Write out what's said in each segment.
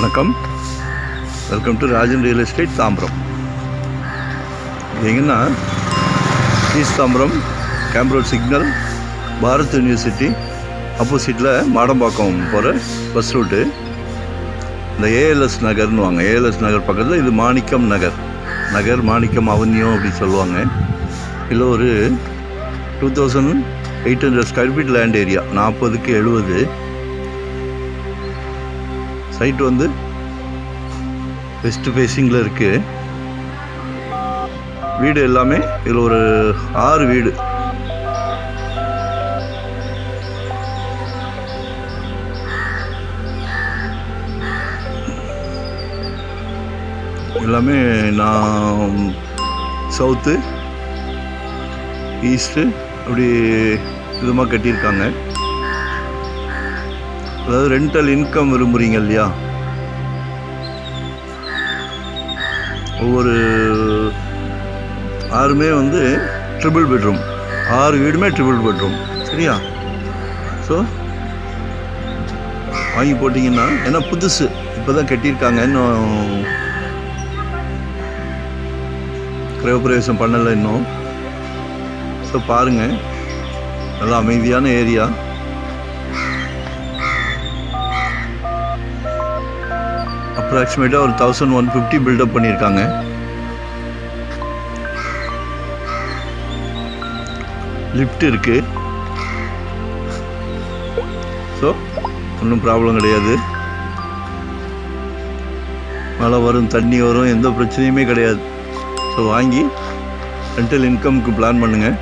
வணக்கம், welcome to Rajan real estate Tambaram. எங்கன்னா east Tambaram camp road signal, Bharat university ஆப்போசிட்டில் மாடம்பாக்கம் போகிற பஸ் ரூட்டு. இந்த ஏஎல்எஸ் நகர்னு வாங்க, ஏஎல்எஸ் நகர் பக்கத்தில் இது மாணிக்கம் நகர் மாணிக்கம் அவென்யூ அப்படி சொல்லுவாங்க. இதில் ஒரு 2800 ஸ்கொயர் ஃபீட் லேண்ட் ஏரியா, 40க்கு 70. சைட் வந்து வெஸ்ட் ஃபேஸிங்கில் இருக்குது. வீடு எல்லாமே இதில் ஒரு 6 வீடு. எல்லாமே நான் சவுத்து ஈஸ்ட்டு அப்படி விதமாக கட்டியிருக்காங்க. அதாவது ரெண்டல் இன்கம் விரும்புகிறீங்க இல்லையா, ஒவ்வொரு 6மே வந்து ட்ரிபிள் பெட்ரூம், 6 வீடுமே ட்ரிபிள் பெட்ரூம். சரியா? ஸோ வாங்கி போட்டிங்கன்னா, ஏன்னா புதுசு இப்போ தான் கட்டியிருக்காங்க, இன்னும் கிரகப்பிரவேசம் பண்ணலை இன்னும். ஸோ பாருங்கள், நல்லா அமைதியான ஏரியா. அப்ராக்சிமேட்டாக ஒரு 1150 பில்டப் பண்ணியிருக்காங்க. லிஃப்ட் இருக்குது. ஸோ ஒன்றும் ப்ராப்ளம் கிடையாது. மழை வரும், தண்ணி வரும், எந்த பிரச்சனையுமே கிடையாது. ஸோ வாங்கி ரெண்டல் இன்கம்க்கு பிளான் பண்ணுங்கள்.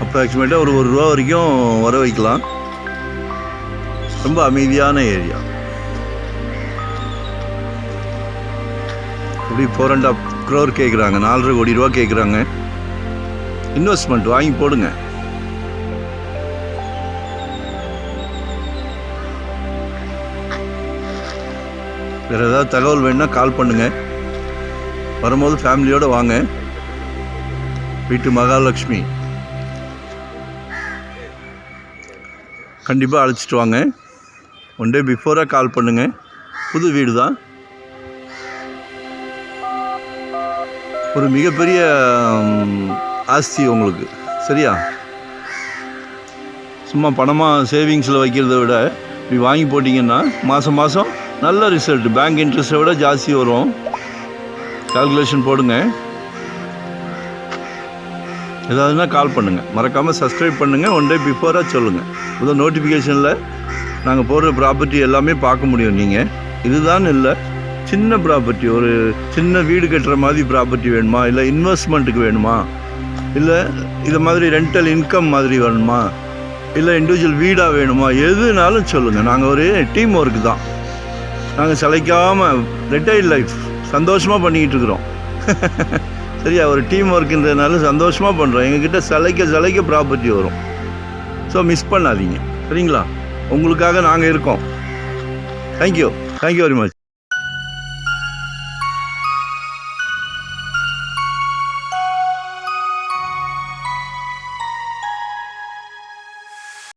அப்ராக்சிமேட்டாக ஒரு ரூபா வரைக்கும் வர வைக்கலாம். ரொம்ப அமைதியான ஏரியா. இப்படி 4.5 crore கேட்குறாங்க, 4.5 கோடி ரூபா கேட்குறாங்க. இன்வெஸ்ட்மெண்ட் வாங்கி போடுங்க. வேறு ஏதாவது தகவல் வேணுன்னா கால் பண்ணுங்கள். வரும்போது ஃபேமிலியோடு வாங்க. வீட்டு மகாலட்சுமி கண்டிப்பாக அழைச்சிட்டு வாங்க. 1 day பிஃபோராக கால் பண்ணுங்கள். புது வீடு தான், ஒரு மிகப்பெரிய ஆஸ்தி உங்களுக்கு. சரியா? சும்மா பணமாக சேவிங்ஸில் வைக்கிறத விட இப்படி வாங்கி போட்டிங்கன்னா மாதம் மாதம் நல்ல ரிசல்ட், பேங்க் இன்ட்ரெஸ்ட்டை விட ஜாஸ்தி வரும். கால்குலேஷன் போடுங்க. ஏதாவதுன்னா கால் பண்ணுங்கள். மறக்காமல் சப்ஸ்கிரைப் பண்ணுங்கள். 1 day பிஃபோராக சொல்லுங்கள். முதல் நோட்டிஃபிகேஷனில் நாங்கள் போடுற ப்ராப்பர்ட்டி எல்லாமே பார்க்க முடியும். நீங்கள் இதுதான் இல்லை, சின்ன ப்ராப்பர்ட்டி, ஒரு சின்ன வீடு கட்டுற மாதிரி ப்ராப்பர்ட்டி வேணுமா, இல்லை இன்வெஸ்ட்மெண்ட்டுக்கு வேணுமா, இல்லை இது மாதிரி ரெண்டல் இன்கம் மாதிரி வேணுமா, இல்லை இண்டிவிஜுவல் வீடாக வேணுமா, எதுனாலும் சொல்லுங்கள். நாங்கள் ஒரு டீம் ஒர்க்கு தான். நாங்கள் சளைக்காமல் ரிட்டையர்ட் லைஃப் சந்தோஷமாக பண்ணிக்கிட்டு இருக்கிறோம். சரியா? ஒரு டீம் ஒர்க்குன்றதுனால சந்தோஷமாக பண்ணுறோம். எங்ககிட்ட சளைக்க ப்ராப்பர்ட்டி வரும். ஸோ மிஸ் பண்ணாதீங்க. சரிங்களா? உங்களுக்காக நாங்கள் இருக்கோம். Thank you very much.